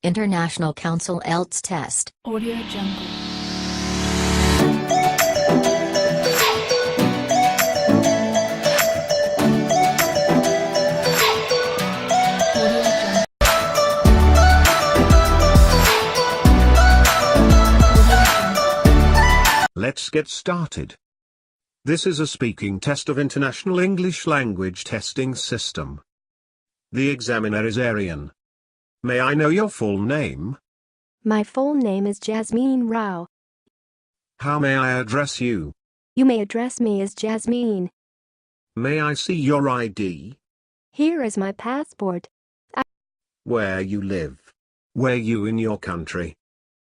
International Council IELTS Test. Audio Jungle. Let's get started. This is a speaking test of International English Language Testing System. The examiner is Aryan. May I know your full name? My full name is Jasmine Rao. How may I address you? You may address me as Jasmine. May I see your ID? Here is my passport. Where you live? Where you in your country?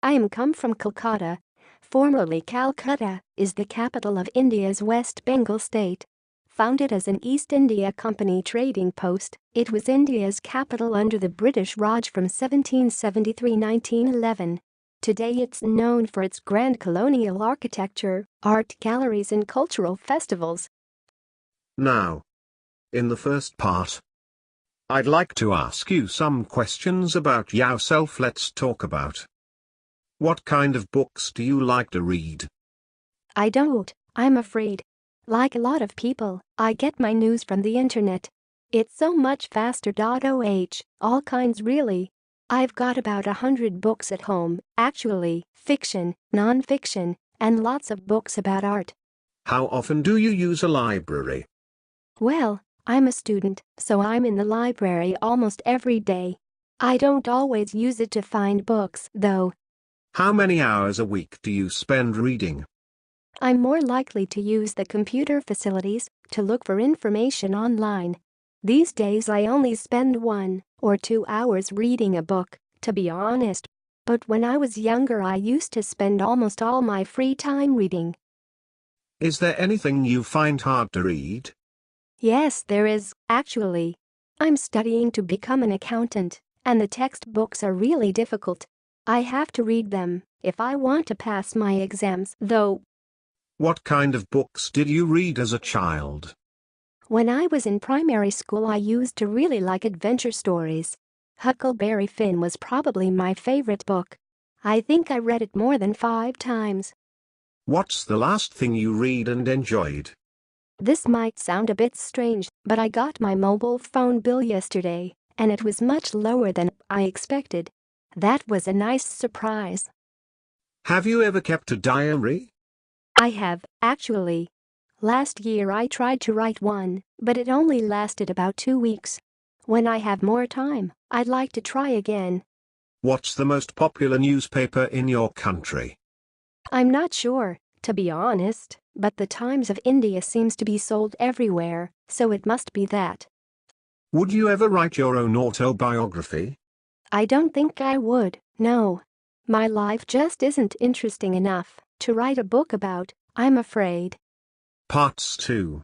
I am come from Kolkata. Formerly Calcutta is the capital of India's West Bengal state. Founded as an East India Company trading post, it was India's capital under the British Raj from 1773-1911. Today it's known for its grand colonial architecture, art galleries and cultural festivals. Now, in the first part, I'd like to ask you some questions about yourself. Let's talk about what kind of books do you like to read? I don't, I'm afraid. Like a lot of people, I get my news from the internet. It's so much faster. All kinds really. I've got about 100 books at home, actually, fiction, non-fiction, and lots of books about art. How often do you use a library? Well, I'm a student, so I'm in the library almost every day. I don't always use it to find books, though. How many hours a week do you spend reading? I'm more likely to use the computer facilities to look for information online. These days I only spend 1 or 2 hours reading a book, to be honest. But when I was younger I used to spend almost all my free time reading. Is there anything you find hard to read? Yes, there is, actually. I'm studying to become an accountant, and the textbooks are really difficult. I have to read them if I want to pass my exams, though. What kind of books did you read as a child? When I was in primary school I used to really like adventure stories. Huckleberry Finn was probably my favorite book. I think I read it more than 5 times. What's the last thing you read and enjoyed? This might sound a bit strange, but I got my mobile phone bill yesterday, and it was much lower than I expected. That was a nice surprise. Have you ever kept a diary? I have, actually. Last year I tried to write one, but it only lasted about 2 weeks. When I have more time, I'd like to try again. What's the most popular newspaper in your country? I'm not sure, to be honest, but the Times of India seems to be sold everywhere, so it must be that. Would you ever write your own autobiography? I don't think I would, no. My life just isn't interesting enough to write a book about, I'm afraid. Parts 2.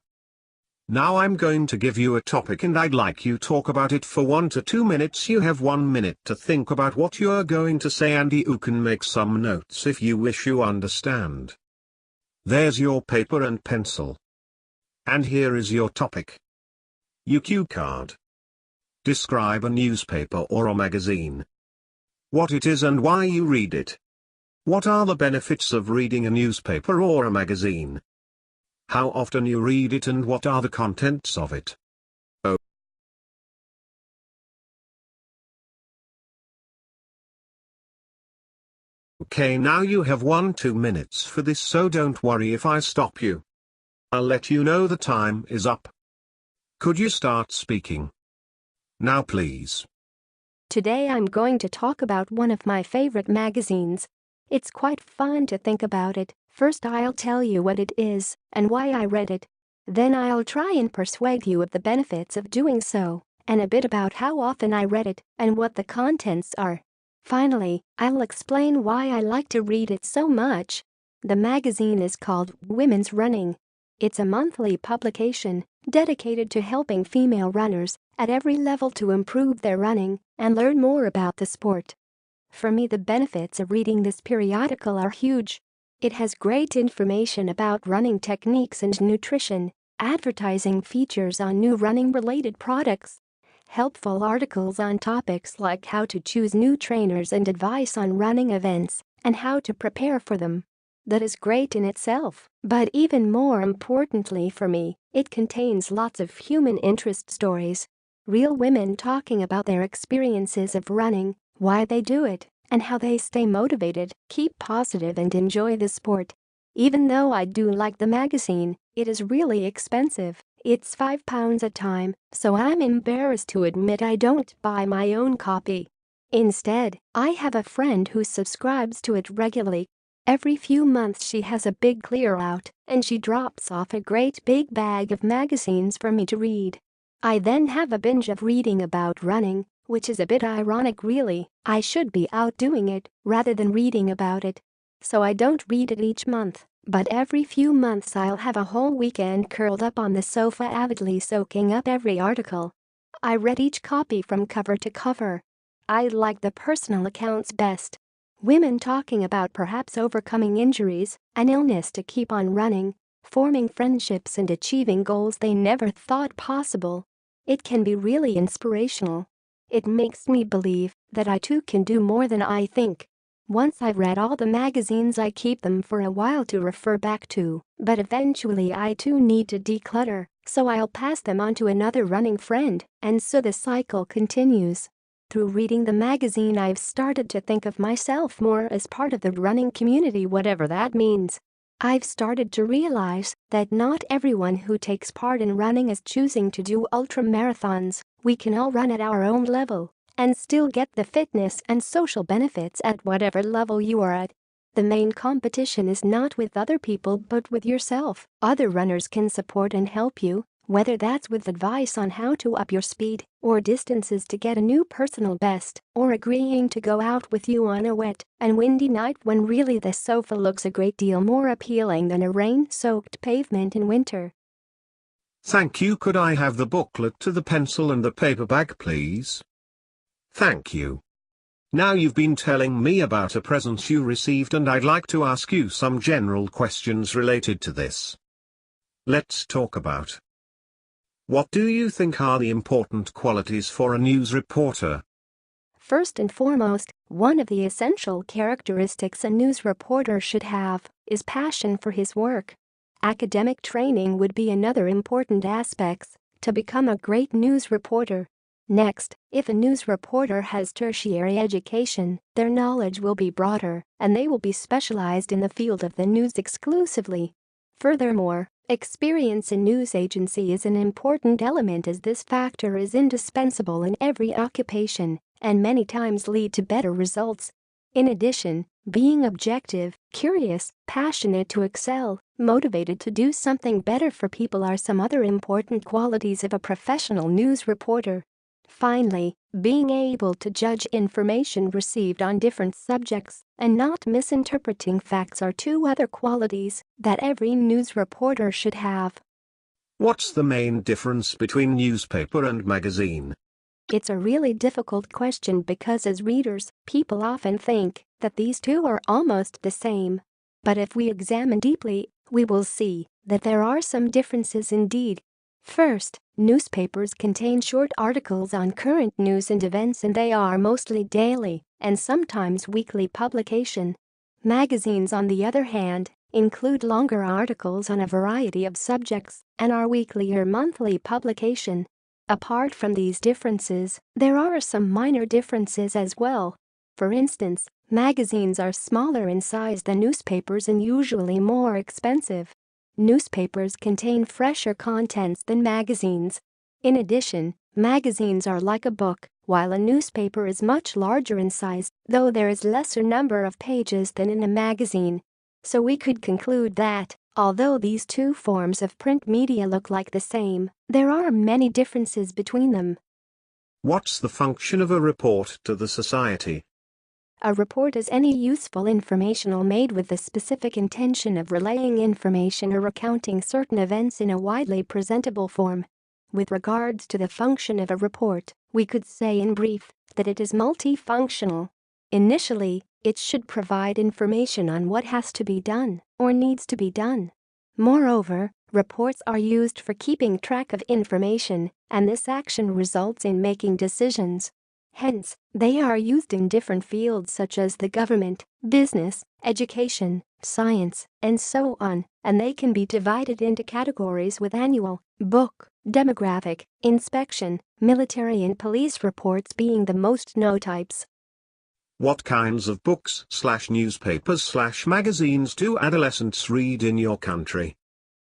Now I'm going to give you a topic and I'd like you to talk about it for 1 to 2 minutes. You have 1 minute to think about what you're going to say and you can make some notes if you wish. You understand? There's your paper and pencil. And here is your topic. Your cue card. Describe a newspaper or a magazine. What it is and why you read it. What are the benefits of reading a newspaper or a magazine? How often you read it and what are the contents of it? Okay, now you have 1-2 minutes for this, so don't worry if I stop you. I'll let you know the time is up. Could you start speaking? Now please. Today I'm going to talk about one of my favorite magazines. It's quite fun to think about it. First I'll tell you what it is and why I read it. Then I'll try and persuade you of the benefits of doing so, and a bit about how often I read it and what the contents are. Finally, I'll explain why I like to read it so much. The magazine is called Women's Running. It's a monthly publication dedicated to helping female runners at every level to improve their running and learn more about the sport. For me, the benefits of reading this periodical are huge. It has great information about running techniques and nutrition, advertising features on new running-related products, helpful articles on topics like how to choose new trainers and advice on running events and how to prepare for them. That is great in itself, but even more importantly for me, it contains lots of human interest stories. Real women talking about their experiences of running, why they do it, and how they stay motivated, keep positive and enjoy the sport. Even though I do like the magazine, it is really expensive. It's £5 a time, so I'm embarrassed to admit I don't buy my own copy. Instead, I have a friend who subscribes to it regularly. Every few months she has a big clear out, and she drops off a great big bag of magazines for me to read. I then have a binge of reading about running, which is a bit ironic really. I should be out doing it rather than reading about it. So I don't read it each month, but every few months I'll have a whole weekend curled up on the sofa avidly soaking up every article. I read each copy from cover to cover. I like the personal accounts best. Women talking about perhaps overcoming injuries, an illness to keep on running, forming friendships and achieving goals they never thought possible. It can be really inspirational. It makes me believe that I too can do more than I think. Once I've read all the magazines I keep them for a while to refer back to, but eventually I too need to declutter, so I'll pass them on to another running friend, and so the cycle continues. Through reading the magazine I've started to think of myself more as part of the running community, whatever that means. I've started to realize that not everyone who takes part in running is choosing to do ultramarathons. We can all run at our own level and still get the fitness and social benefits at whatever level you are at. The main competition is not with other people but with yourself. Other runners can support and help you, whether that's with advice on how to up your speed, or distances to get a new personal best, or agreeing to go out with you on a wet and windy night when really the sofa looks a great deal more appealing than a rain-soaked pavement in winter. Thank you. Could I have the booklet to the pencil and the paper bag, please? Thank you. Now you've been telling me about a present you received and I'd like to ask you some general questions related to this. Let's talk about: what do you think are the important qualities for a news reporter? First and foremost, one of the essential characteristics a news reporter should have is passion for his work. Academic training would be another important aspect to become a great news reporter. Next, if a news reporter has tertiary education, their knowledge will be broader and they will be specialized in the field of the news exclusively. Furthermore, experience in news agency is an important element as this factor is indispensable in every occupation and many times lead to better results. In addition, being objective, curious, passionate to excel, motivated to do something better for people are some other important qualities of a professional news reporter. Finally, being able to judge information received on different subjects and not misinterpreting facts are two other qualities that every news reporter should have. What's the main difference between newspaper and magazine? It's a really difficult question because as readers, people often think that these two are almost the same. But if we examine deeply, we will see that there are some differences indeed. First, newspapers contain short articles on current news and events and they are mostly daily and sometimes weekly publication. Magazines, on the other hand, include longer articles on a variety of subjects and are weekly or monthly publication. Apart from these differences, there are some minor differences as well. For instance, magazines are smaller in size than newspapers and usually more expensive. Newspapers contain fresher contents than magazines. In addition, magazines are like a book, while a newspaper is much larger in size, though there is lesser number of pages than in a magazine. So we could conclude that, although these two forms of print media look like the same, there are many differences between them. What's the function of a report to the society? A report is any useful information made with the specific intention of relaying information or recounting certain events in a widely presentable form. With regards to the function of a report, we could say in brief that it is multifunctional. Initially, it should provide information on what has to be done or needs to be done. Moreover, reports are used for keeping track of information, and this action results in making decisions. Hence, they are used in different fields such as the government, business, education, science, and so on, and they can be divided into categories with annual, book, demographic, inspection, military and police reports being the most known types. What kinds of books/newspapers/magazines do adolescents read in your country?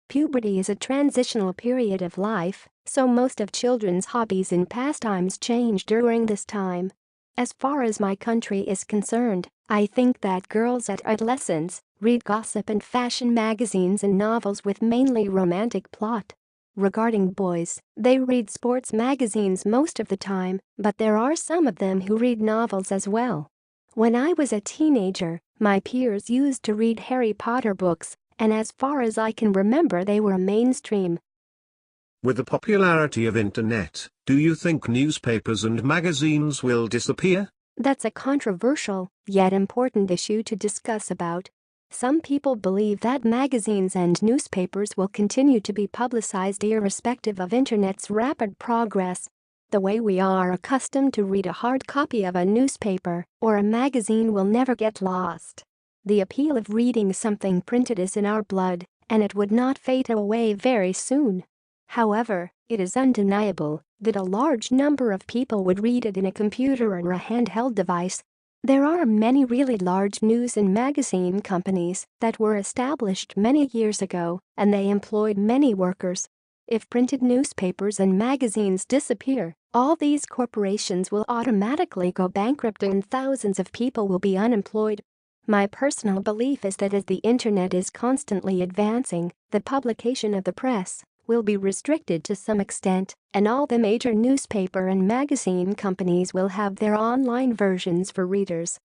Puberty is a transitional period of life, so most of children's hobbies and pastimes change during this time. As far as my country is concerned, I think that girls at adolescence read gossip and fashion magazines and novels with mainly romantic plot. Regarding boys, they read sports magazines most of the time, but there are some of them who read novels as well. When I was a teenager, my peers used to read Harry Potter books, and as far as I can remember they were mainstream. With the popularity of internet, do you think newspapers and magazines will disappear? That's a controversial, yet important issue to discuss about. Some people believe that magazines and newspapers will continue to be publicized irrespective of internet's rapid progress. The way we are accustomed to read a hard copy of a newspaper or a magazine will never get lost. The appeal of reading something printed is in our blood, and it would not fade away very soon. However, it is undeniable that a large number of people would read it in a computer or a handheld device. There are many really large news and magazine companies that were established many years ago, and they employed many workers. If printed newspapers and magazines disappear, all these corporations will automatically go bankrupt and thousands of people will be unemployed. My personal belief is that as the internet is constantly advancing, the publication of the press will be restricted to some extent, and all the major newspaper and magazine companies will have their online versions for readers.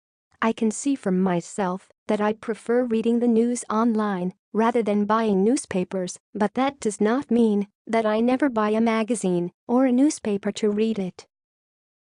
I can see for myself that I prefer reading the news online rather than buying newspapers, but that does not mean that I never buy a magazine or a newspaper to read it.